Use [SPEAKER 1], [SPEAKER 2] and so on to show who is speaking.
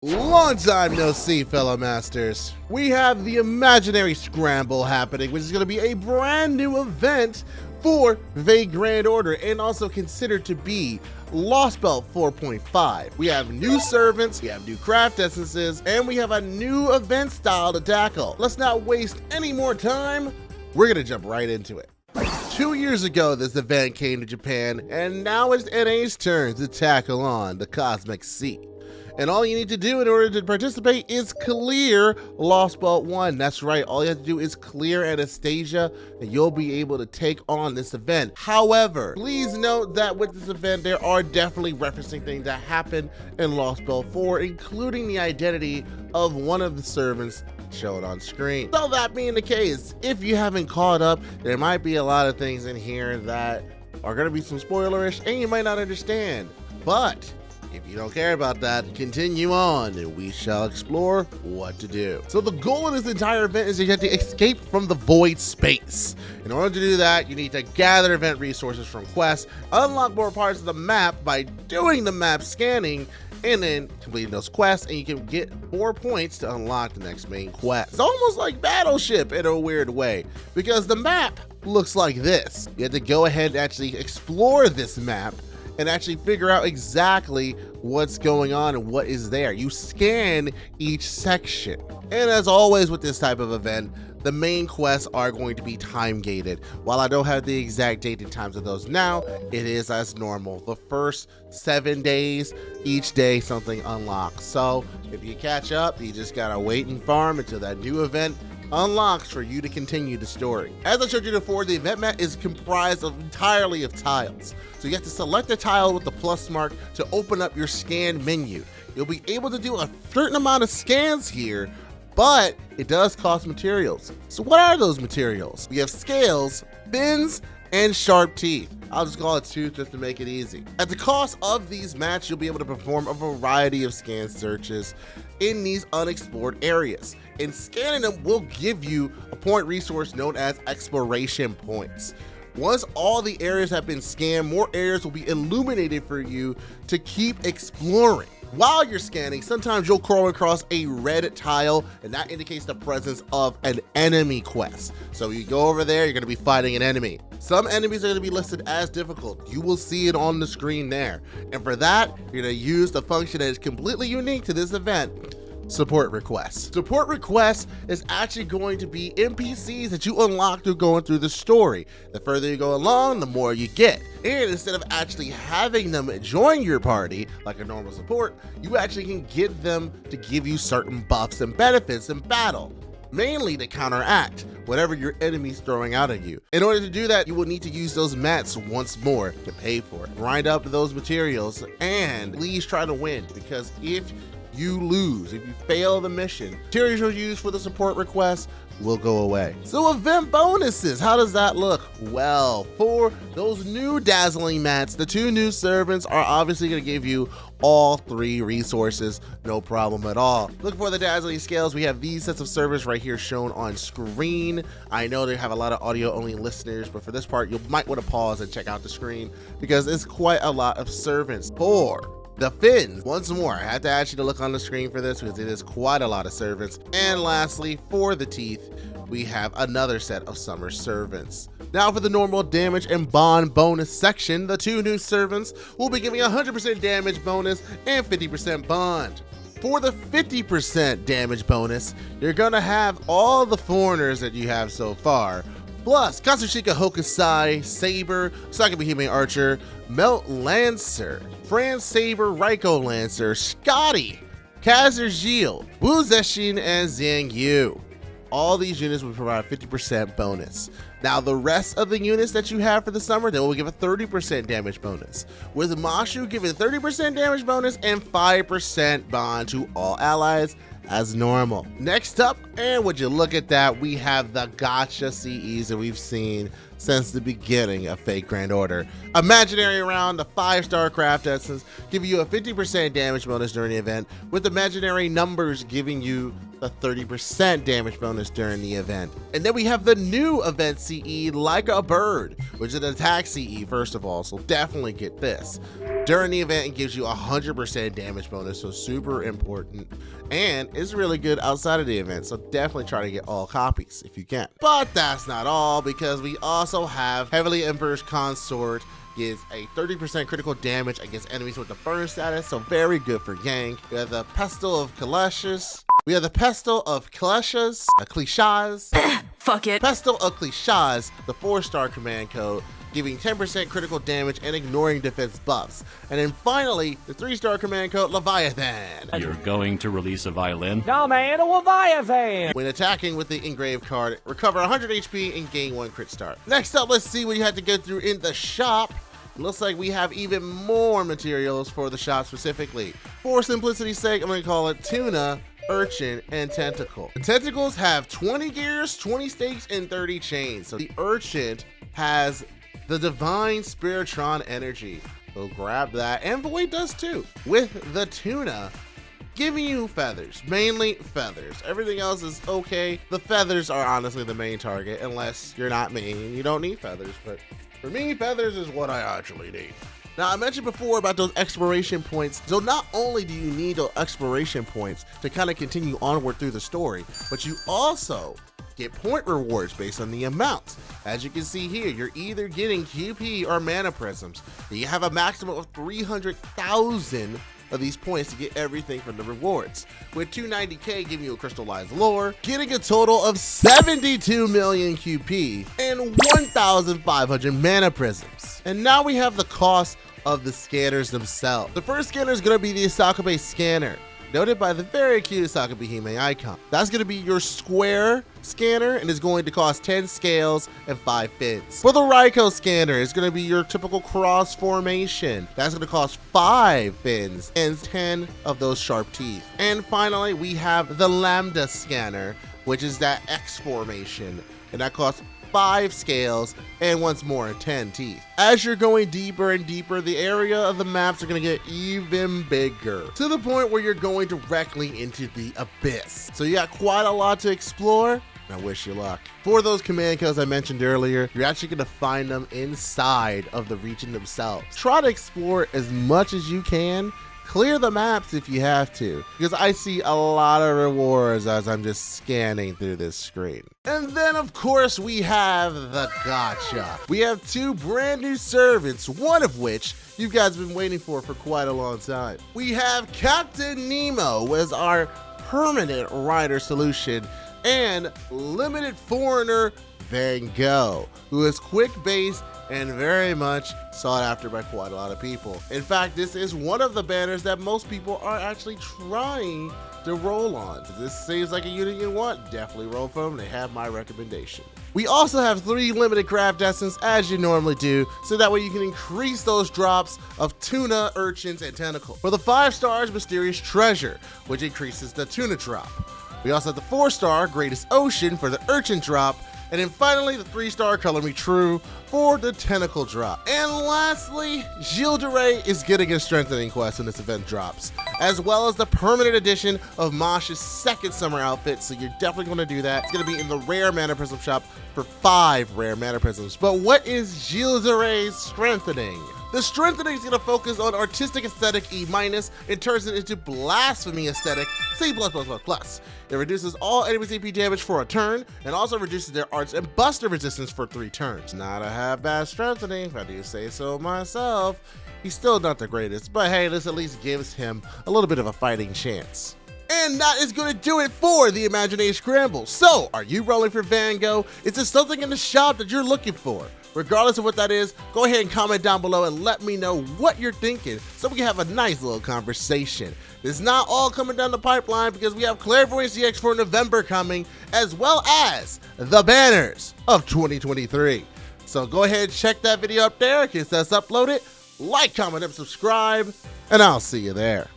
[SPEAKER 1] Long time no see, fellow masters. We have the imaginary Scramble happening, which is going to be a brand new event for the Grand Order and also considered to be Lost Belt 4.5. We have new servants, we have new craft essences, and we have a new event style to tackle. Let's not waste any more time. We're going to jump right into it. 2 years ago, this event came to Japan, and now it's NA's turn to tackle on the Cosmic Sea. And all you need to do in order to participate is clear Lost Belt 1. That's right, all you have to do is clear Anastasia and you'll be able to take on this event. However, please note that with this event, there are definitely referencing things that happen in Lost Belt 4, including the identity of one of the servants shown on screen. So that being the case, if you haven't caught up, there might be a lot of things in here that are gonna be some spoilerish and you might not understand. But if you don't care about that, continue on and we shall explore what to do. So the goal of this entire event is you have to escape from the void space. In order to do that, you need to gather event resources from quests, unlock more parts of the map by doing the map scanning, and then completing those quests, and you can get more points to unlock the next main quest. It's almost like Battleship in a weird way, because the map looks like this. You have to go ahead and actually explore this map and actually figure out exactly what's going on and what is there. You scan each section. And as always with this type of event, the main quests are going to be time gated. While I don't have the exact date and times of those now, it is as normal. The first 7 days, each day something unlocks. So if you catch up, you just gotta wait and farm until that new event unlocks for you to continue the story. As I showed you before, the event map is comprised entirely of tiles. So you have to select a tile with the plus mark to open up your scan menu. You'll be able to do a certain amount of scans here, but it does cost materials. So what are those materials? We have scales, bins, and sharp teeth. I'll just call it tooth just to make it easy. At the cost of these mats, you'll be able to perform a variety of scan searches in these unexplored areas. And scanning them will give you a point resource known as exploration points. Once all the areas have been scanned, more areas will be illuminated for you to keep exploring. While you're scanning, sometimes you'll crawl across a red tile, and that indicates the presence of an enemy quest. So you go over there, you're gonna be fighting an enemy. Some enemies are gonna be listed as difficult. You will see it on the screen there. And for that, you're gonna use the function that is completely unique to this event, support requests. Support requests is actually going to be NPCs that you unlock through going through the story. The further you go along, the more you get. And instead of actually having them join your party like a normal support, you actually can get them to give you certain buffs and benefits in battle, mainly to counteract whatever your enemy's throwing out at you. In order to do that, you will need to use those mats once more to pay for it. Grind up those materials and please try to win, because if you lose, if you fail the mission, materials you'll use for the support request will go away. So event bonuses, how does that look? Well, for those new dazzling mats, the 2 new servants are obviously going to give you all 3 resources, no problem at all. Look for the dazzling scales. We have these sets of servants right here shown on screen. I know they have a lot of audio only listeners, but for this part, you might want to pause and check out the screen because it's quite a lot of servants. For the fins, once more, I had to ask you to look on the screen for this because it is quite a lot of servants. And lastly, for the teeth, we have another set of summer servants. Now for the normal damage and bond bonus section, the 2 new servants will be giving 100% damage bonus and 50% bond. For the 50% damage bonus, you're gonna have all the foreigners that you have so far, plus Katsushika Hokusai, Saber, Sakabihime Archer, Melt Lancer, Fran Saber, Raiko Lancer, Scotty, Kaiser Gilles, Wu Zexin, and Zhang Yu. All these units will provide 50% bonus. Now the rest of the units that you have for the summer, they will give a 30% damage bonus, with Mashu giving 30% damage bonus and 5% bond to all allies, as normal. Next up, and would you look at that, we have the gotcha CEs that we've seen since the beginning of Fake Grand Order. Imaginary round, the 5-star craft essence, give you a 50% damage bonus during the event, with imaginary numbers giving you a 30% damage bonus during the event. And then we have the new event CE, Like a Bird, which is an attack CE first of all, so definitely get this. During the event, it gives you a 100% damage bonus, so super important, and is really good outside of the event, so definitely try to get all copies if you can. But that's not all, because we also have Heavenly Emperor's Consort, gives a 30% critical damage against enemies with the burn status, so very good for gank. We have the Pestle of Clichés.
[SPEAKER 2] Fuck it.
[SPEAKER 1] Pestle of Clichés, the 4-star command code, giving 10% critical damage and ignoring defense buffs. And then finally, the 3-star command code, Leviathan.
[SPEAKER 3] You're going to release a violin?
[SPEAKER 4] No, man, a Leviathan!
[SPEAKER 1] When attacking with the engraved card, recover 100 HP and gain 1 crit start. Next up, let's see what you have to go through in the shop. Looks like we have even more materials for the shop specifically. For simplicity's sake, I'm going to call it Tuna, Urchin, and Tentacle. The Tentacles have 20 gears, 20 stakes, and 30 chains. So the Urchin has the Divine Spiritron energy. So grab that, and Void does too. With the Tuna, giving you feathers, mainly feathers. Everything else is okay. The feathers are honestly the main target, unless you're not me and you don't need feathers, but for me, feathers is what I actually need. Now, I mentioned before about those exploration points. So not only do you need those exploration points to kind of continue onward through the story, but you also get point rewards based on the amount. As you can see here, you're either getting QP or mana prisms. You have a maximum of 300,000 of these points to get everything from the rewards, with 290k giving you a crystallized lore, getting a total of 72 million QP and 1,500 mana prisms. And now we have the cost of the scanners themselves. The first scanner is going to be the Asakabe scanner, noted by the very cute Asakabe Hime icon. That's going to be your square scanner and is going to cost 10 scales and 5 fins. For the Raiko scanner, it's going to be your typical cross formation. That's going to cost 5 fins and 10 of those sharp teeth. And finally, we have the Lambda scanner, which is that X formation, and that costs 5 scales and once more 10 teeth. As you're going deeper and deeper, the area of the maps are going to get even bigger, to the point where you're going directly into the abyss. So you got quite a lot to explore. I wish you luck. For those command codes I mentioned earlier, you're actually going to find them inside of the region themselves. Try to explore as much as you can. Clear the maps if you have to, because I see a lot of rewards as I'm just scanning through this screen. And then of course we have the gotcha. We have 2 brand new servants, one of which you guys have been waiting for quite a long time. We have Captain Nemo as our permanent rider solution, and limited foreigner Van Gogh, who is quick base and very much sought after by quite a lot of people. In fact, this is one of the banners that most people are actually trying to roll on. So this seems like a unit you want, definitely roll for them. They have my recommendation. We also have 3 limited craft essence, as you normally do, so that way you can increase those drops of tuna, urchins, and tentacle. For the 5 stars, Mysterious Treasure, which increases the tuna drop. We also have the 4-star Greatest Ocean for the urchin drop, and then finally the 3-star Color Me True for the tentacle drop. And lastly, Chaldea is getting a strengthening quest when this event drops, as well as the permanent edition of Mosh's 2nd summer outfit, so you're definitely going to do that. It's going to be in the rare mana prism shop for 5 rare mana prisms. But what is Childea's strengthening? The strengthening is going to focus on artistic aesthetic E- and turns it into blasphemy aesthetic C+++. It reduces all enemies AP damage for a turn, and also reduces their arts and buster resistance for 3 turns. Not a half-bad strengthening, if I do say so myself. He's still not the greatest, but hey, this at least gives him a little bit of a fighting chance. And that is going to do it for the Imaginary Scramble. So, are you rolling for Van Gogh? Is there something in the shop that you're looking for? Regardless of what that is, go ahead and comment down below and let me know what you're thinking so we can have a nice little conversation. It's not all coming down the pipeline because we have Clairvoyance CX for November coming, as well as the banners of 2023. So go ahead and check that video up there, get us uploaded, like, comment, and subscribe, and I'll see you there.